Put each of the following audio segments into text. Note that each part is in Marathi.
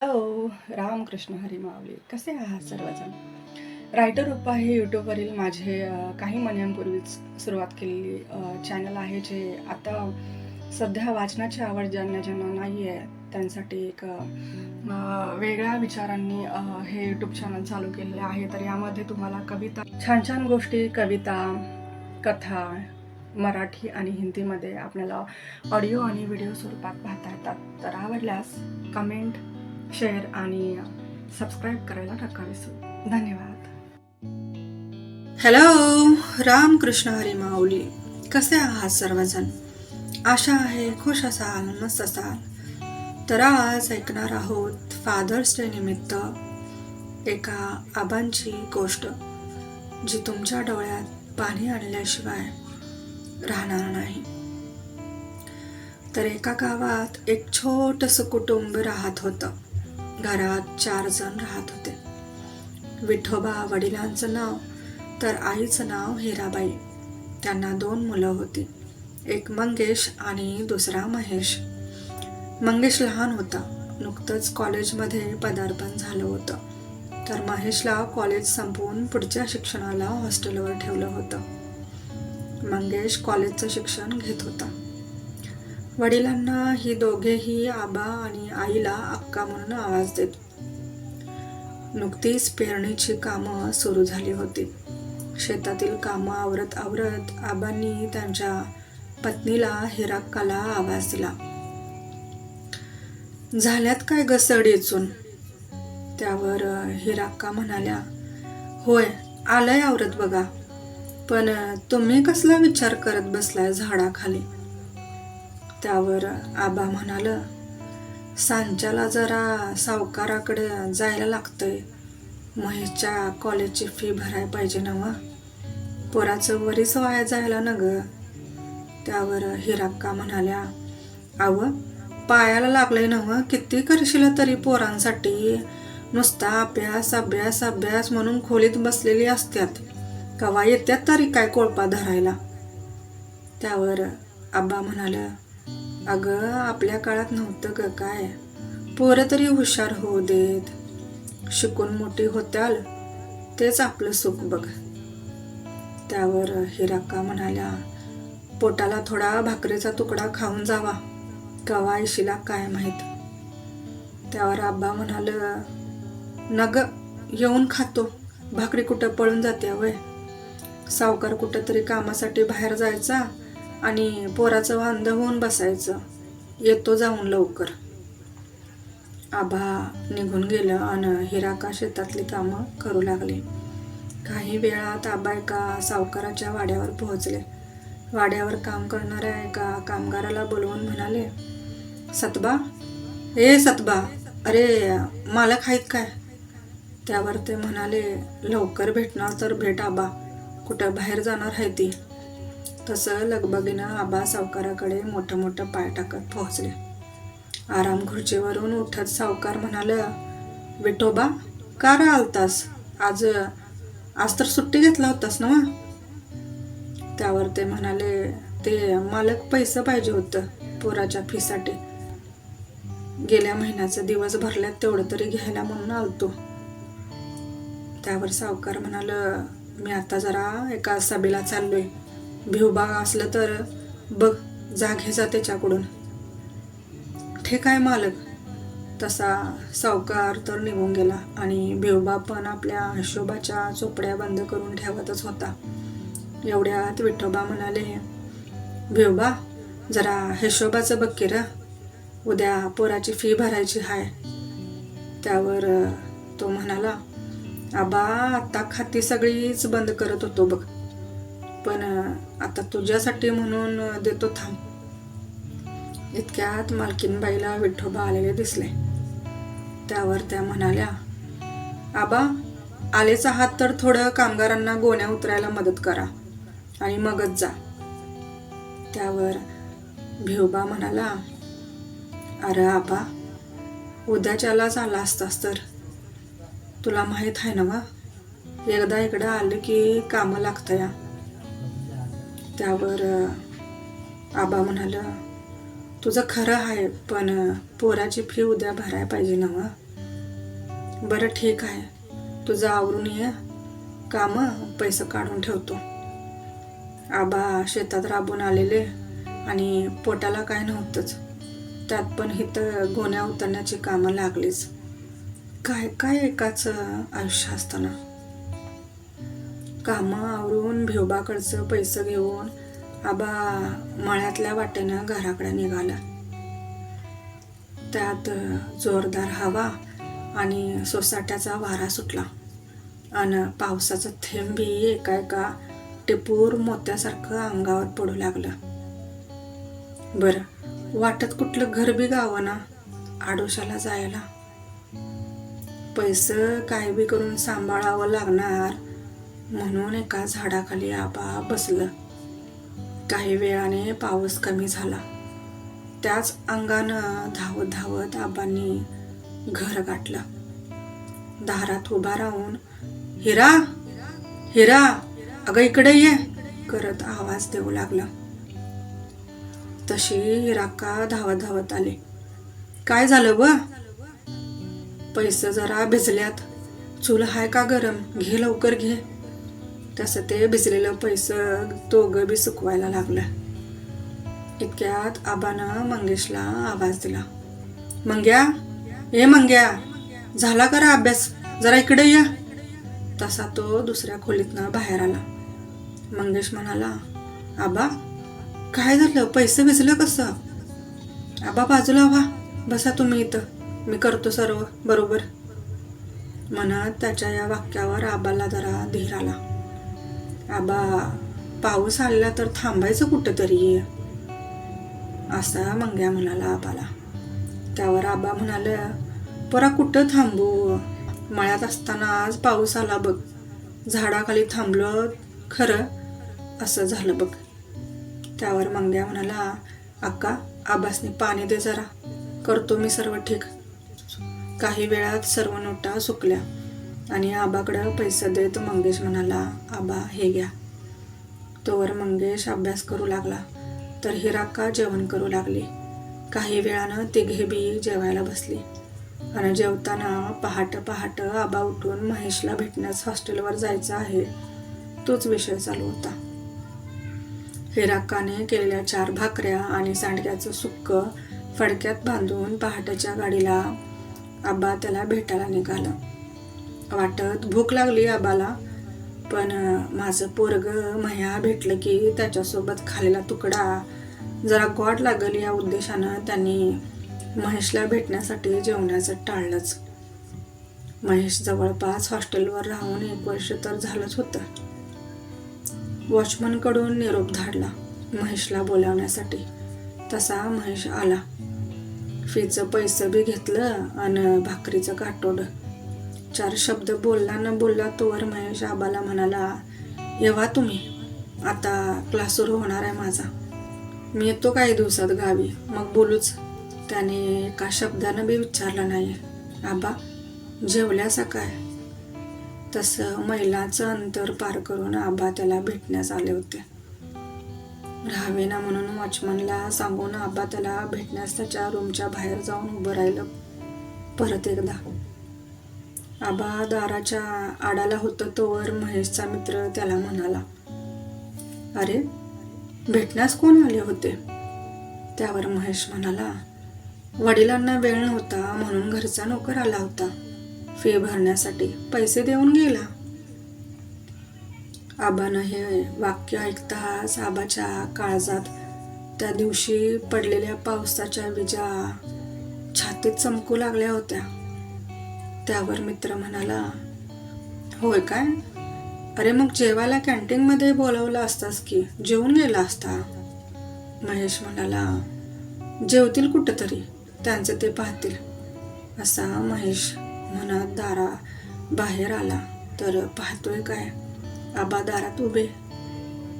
हॅलो, रामकृष्ण हरी माऊली. कसे आहात सर्वजण? रायटर रूपा हे यूट्यूबवरील माझे काही महिन्यांपूर्वीच सुरुवात केलेली चॅनल आहे, जे आता सध्या वाचनाची आवड ज्यांना ज्यांना नाही आहे त्यांसाठी एक वेगळ्या विचारांनी हे यूट्यूब चॅनल चालू केलेले आहे. तर यामध्ये तुम्हाला कविता, छान छान गोष्टी, कविता, कथा मराठी आणि हिंदीमध्ये आपल्याला ऑडिओ आणि व्हिडिओ स्वरूपात पाहता येतात. तर आवडल्यास कमेंट, शेअर आणि सबस्क्राईब करायला नका विसरू. धन्यवाद. हॅलो, रामकृष्ण हरी माऊली. कसे आहात सर्वजण? आशा आहे खुश असाल, मस्त असाल. तर आज ऐकणार आहोत फादर्स डे निमित्त एका आबांची गोष्ट, जी तुमच्या डोळ्यात पाणी आणल्याशिवाय राहणार नाही. तर एका गावात एक छोटंसं कुटुंब राहत होतं. घरात 4 जण राहत होते. विठोबा वडिलांचं नाव, तर आईचं नाव हिराबाई. त्यांना 2 मुलं होती, एक मंगेश आणि दुसरा महेश. मंगेश लहान होता, नुकतंच कॉलेजमध्ये पदार्पण झालं होतं. तर महेशला कॉलेज संपवून पुढच्या शिक्षणाला हॉस्टेलवर ठेवलं होतं. मंगेश कॉलेजचं शिक्षण घेत होता. वडिलांना ही दोघेही आबा आणि आईला अक्का म्हणून आवाज देत. नुकतीच पेरणीची कामं सुरू झाली होती. शेतातील कामं आवरत आवरत आबांनी त्यांच्या पत्नीला हिराक्काला आवाज दिला. झाल्यात काय ग सड येचून? त्यावर हिराक्का म्हणाल्या, होय आलंय आवरत बघा, पण तुम्ही कसला विचार करत बसलाय झाडाखाली? त्यावर आबा म्हणाल, सांच्याला जरा सावकाराकडे जायला लागतंय. महेशच्या कॉलेजची फी भरायला पाहिजे ना व, पोराचं वरीच वाया जायला न ग. त्यावर हिराक्का म्हणाल्या, आव पायाला लागलंय ना व, किती करशील तरी पोरांसाठी. नुसता अभ्यास अभ्यास अभ्यास म्हणून खोलीत बसलेली असत्यात, कवा येत्यात तरी काय कोळपा धरायला? त्यावर आबा म्हणाल्या, अगं आपल्या काळात नव्हतं ग काय, पोरं तरी हुशार होऊ देत, शिकून मोठी होत्याल, तेच आपलं सुख बघ. त्यावर हिराक्का म्हणाल्या, पोटाला थोडा भाकरीचा तुकडा खाऊन जावा, कवा येशीला काय माहित. त्यावर आबा म्हणाल, नग येऊन खातो, भाकरी कुठं पळून जाते वय. सावकार कुठं तरी कामासाठी बाहेर जायचा आणि पोराचं वांद होऊन बसायचं, येतो जाऊन लवकर. आबा निघून गेलं आणि हिराक्का शेतातली कामं करू लागले. काही वेळात आबा एका सावकाराच्या वाड्यावर पोहोचले. वाड्यावर काम करणाऱ्या एका कामगाराला बोलवून म्हणाले, सतबा, ए सतबा, अरे मालक आहेत काय? त्यावर ते म्हणाले, लवकर भेटणार तर भेट आबा, कुठं बाहेर जाणार आहे ती. तसं लगबगीनं आबा सावकाराकडे मोठं मोठं पाय टाकत पोहोचले. आराम खुर्चीवरून उठत सावकार म्हणाल, विठोबा का रा आलतास? आज तर सुट्टी घेतला होतास ना? त्यावर ते म्हणाले, ते मालक पैसे पाहिजे होतं पोराच्या फीसाठी, गेल्या महिन्याचं दिवस भरल्यात तेवढं तरी घ्यायला म्हणून आलतो. त्यावर सावकार म्हणाल, मी आता जरा एका सभेला चाललोय, भिवबा असलं तर बघ, जा घे जा त्याच्याकडून. ठीक आहे मालक. तसा सावकार तर निघून गेला आणि भिवबा पण आपल्या हिशोबाच्या चोपड्या बंद करून ठेवतच होता. एवढ्यात विठोबा म्हणाले, भिवबा जरा हिशोबाचं बघ की र, उद्या पोराची फी भरायची हाय. त्यावर तो म्हणाला, आबा आता खाती सगळीच बंद करत होतो बघ, पण आता तुझ्यासाठी म्हणून देतो, थांब. इतक्यात मालकीनबाईला विठोबा आलेले दिसले. त्यावर त्या म्हणाल्या, आबा आलेच आहात तर थोडं कामगारांना गोण्या उतरायला मदत करा आणि मगच जा. त्यावर भिवबा म्हणाला, अरे आबा उद्याच्यालाच आला असतास तर, तुला माहीत आहे ना वा, एकदा इकडं आलं की कामं लागतं या. त्यावर आबा म्हणाल, तुझं खरं आहे, पण पोराची फी उद्या भरायला पाहिजे ना वा. बरं ठीक आहे, तुझं आवरून ये कामं, पैसे काढून ठेवतो. आबा शेतात राबून आलेले आणि पोटाला काय नव्हतंच, त्यात पण इथं गोण्या उतरण्याची कामं लागलीच. काय काय एकाच आयुष्य असताना. कामं आवरून भिवबाकडचं पैसे घेऊन आबा मळ्यातल्या वाटेनं घराकडे निघाला. त्यात जोरदार हवा आणि सोसाट्याचा वारा सुटला आणि पावसाचं थेंब बी एका एका टिपूर मोत्यासारखं अंगावर पडू लागलं. बरं वाटत कुठलं घर बी गावं ना आडोशाला जायला. पैसे काय बी करून सांभाळावं लागणार म्हणून एका झाडाखाली आबा बसलं. काही वेळाने पाऊस कमी झाला. त्याच अंगानं धावत धावत आबांनी घर गाठलं. दारात उभा राहून हिरा हिरा अगं इकडे ये करत आवाज देऊ लागला. तशी हिराक्का धावत धावत आले. काय झालं ब? पैसे जरा भिजल्यात, चूल हाय का गरम, घे लवकर घे. तसं ते भिजलेलं पैसे दोघं बी सुकवायला लागलं. इतक्यात आबानं मंगेशला आवाज दिला. मंग्या ए मंग्या, झाला करा अभ्यास, जरा इकडे या. तसा तो दुसऱ्या खोलीतनं बाहेर आला. मंगेश म्हणाला, आबा काय झालं, पैसे भिजलं कसं? आबा बाजूला व्हा, बसा तुम्ही इथं, मी करतो सर्व बरोबर. म्हणत त्याच्या या वाक्यावर आबाला जरा धीर आला. आबा पाऊस आला तर थांबायचं कुठंतरी असा मंग्या म्हणाला आबाला. त्यावर आबा म्हणाले, परा कुठं थांबू, मळ्यात असताना आज पाऊस आला बघ, झाडाखाली थांबलो खरं असं झालं बघ. त्यावर मंग्या म्हणाला, अक्का आबासनी पाणी दे जरा, करतो मी सर्व ठीक. काही वेळात सर्व नोटा सुकल्या आणि आबाकडं पैसे देत मंगेश म्हणाला, आबा हे घ्या. तोवर मंगेश अभ्यास करू लागला तर हिराक्का जेवण करू लागली. काही वेळानं तिघे बी जेवायला बसली आणि जेवताना पहाट पहाट आबा उठून महेशला भेटण्यास हॉस्टेलवर जायचं आहे तोच विषय चालू होता. हिराक्काने केलेल्या 4 भाकऱ्या आणि सांडग्याचं सुक्क फडक्यात बांधून पहाटेच्या गाडीला आबा त्याला भेटायला निघाला. वाटत भूक लागली आबाला, पण माझं पोरग मह्या भेटलं की त्याच्यासोबत खाल्लेला तुकडा जरा गोड लागल या उद्देशानं त्यांनी महेशला भेटण्यासाठी जेवण्याचं टाळलंच. महेश जवळपास हॉस्टेलवर राहून 1 वर्ष तर झालंच होतं. वॉचमनकडून निरोप धाडला महेशला बोलावण्यासाठी. तसा महेश आला. फीचं पैसे बी घेतलं आणि भाकरीचं काटोड. 4 शब्द बोलला न बोलला तोवर महेश आबाला म्हणाला, येवा तुम्ही, आता क्लास सुरू होणार आहे माझा, मी येतो काही दिवसात गावी, मग बोलूच. त्याने एका शब्दानं बी विचारलं नाही, आबा जेवल्यासा काय? तसं मैलाचं अंतर पार करून आबा त्याला भेटण्यास आले होते. राहावे ना म्हणून वॉचमनला सांगून आबा त्याला भेटण्यास त्याच्या रूमच्या बाहेर जाऊन उभं राहिलं. परत एकदा आबा दाराच्या आडाला होतं तोवर महेशचा मित्र त्याला म्हणाला, अरे भेटण्यास कोण आले होते? त्यावर महेश म्हणाला, वडिलांना वेळ नव्हता म्हणून घरचा नोकर आला होता, फी भरण्यासाठी पैसे देऊन गेला. आबानं हे वाक्य ऐकताच आबाच्या काळजात त्या दिवशी पडलेल्या पावसाच्या विजा छातीत चमकू लागल्या होत्या. त्यावर मित्र म्हणाला, होय काय? अरे मग जेवायला कॅन्टीनमध्ये बोलावलं असतास की, जेवून गेला असता. महेश म्हणाला, जेवतील कुठंतरी, त्यांचं ते पाहतील. असा महेश म्हणत दारा बाहेर आला तर पाहतोय काय, आबा दारात उभे.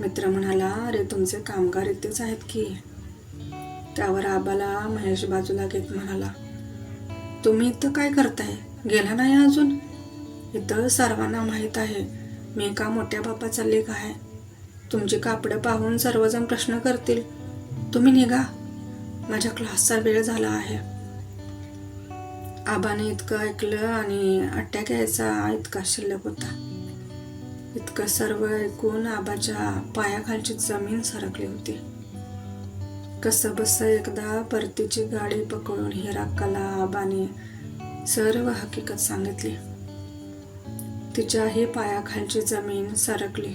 मित्र म्हणाला, अरे तुमचे कामगार इथेच आहेत की. त्यावर आबाला महेश बाजूला घेत म्हणाला, तुम्ही इथं काय करताय, गेला नाही अजून? इथं सर्वांना माहीत आहे मी एका मोठ्या बापाचा लेक आहे. तुमची कापडं पाहून सर्वजण प्रश्न करतील. तुम्ही निघा, माझ्या क्लासचा वेळ झाला आहे. आबाने इतकं ऐकलं आणि अटॅक यायचा इतका शिल्लक होता. इतकं सर्व ऐकून आबाच्या पायाखालची जमीन सरकली होती. कसं बस एकदा परतीची गाडी पकडून हिराक्काला आबाने सर्व हकीकत सांगितली. तिच्याही पायाखालची जमीन सरकली.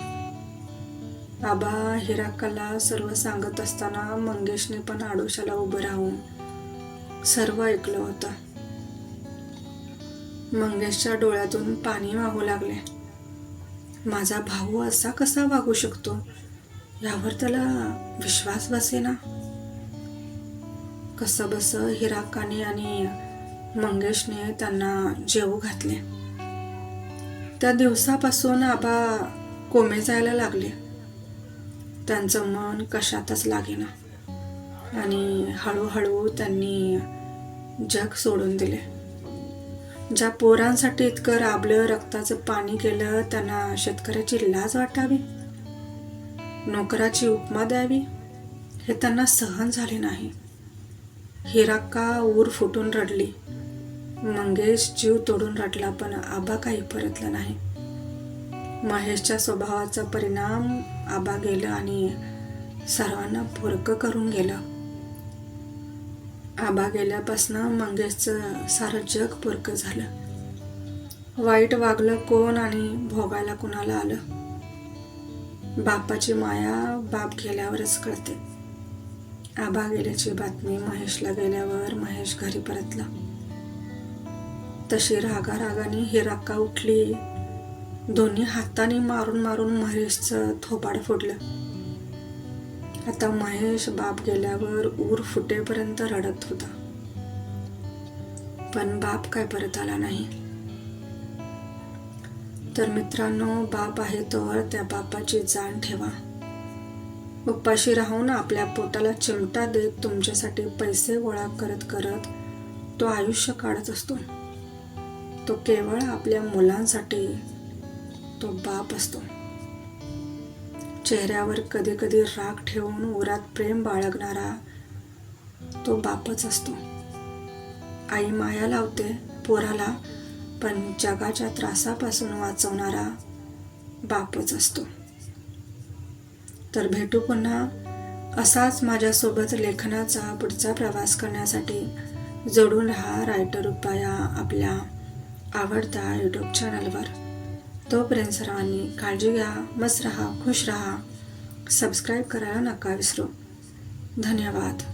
आबा हिराक्काला सर्व सांगत असताना मंगेशने पण आडोशाला उभं राहून सर्व ऐकलं होतं. मंगेशच्या डोळ्यातून पाणी वाहू लागले. माझा भाऊ असा कसा वागू शकतो यावर त्याला विश्वास बसेना. कसं बस हिराक्काने आणि मंगेशने त्यांना जेवू घातले. त्या दिवसापासून आबा कोमे जायला लागले. त्यांचं मन कशातच लागेना आणि हळूहळू त्यांनी जग सोडून दिले. ज्या पोरांसाठी इतकं राबलं, रक्ताचं पाणी केलं, त्यांना शेतकऱ्याची लाज वाटावी, नोकराची उपमा द्यावी, हे त्यांना सहन झाले नाही. हिराक्का ऊर फुटून रडली. मंगेश जीव तोडून रडला, पण आबा काही परतलं नाही. महेशच्या स्वभावाचा परिणाम आबा गेलं आणि सर्वांना पोरकं करून गेलं. आबा गेल्यापासून मंगेशचं सारं जग पोरकं झालं. वाईट वागलं कोण आणि भोगायला कुणाला आलं. बापाची माया बाप गेल्यावरच कळते. आबा गेल्याची बातमी महेशला गेल्यावर महेश घरी परतला. तशी रागाने हिराक्का उठली. दोन्ही हाताने मारून मारून महेशचं थोबाड फोडलं. आता महेश बाप गेल्यावर ऊर फुटेपर्यंत रडत होता, पण बाप काय परत आला नाही. तर मित्रांनो, बाप आहे तोवर त्या बापाची जाण ठेवा. उपाशी राहून आपल्या पोटाला चिमटा देत तुमच्यासाठी पैसे गोळा करत करत तो आयुष्य काढत असतो. तो केवळ आपल्या मुलांसाठी तो बाप असतो. चेहऱ्यावर कधी कधी राग ठेवून उरात प्रेम बाळगणारा तो बापच असतो. आई माया लावते पोराला, पण जगाच्या त्रासापासून वाचवणारा बापच असतो. तर भेटू पुन्हा असाच माझ्यासोबत लेखनाचा पुढचा प्रवास करण्यासाठी. जोडून राहा रायटर रुपाया आपल्या आवडत्या यूट्यूब चॅनलवर. तोपर्यंत सर्वांनी काळजी घ्या, मस्त राहा, खुश राहा. सबस्क्राईब करायला नका विसरू. धन्यवाद.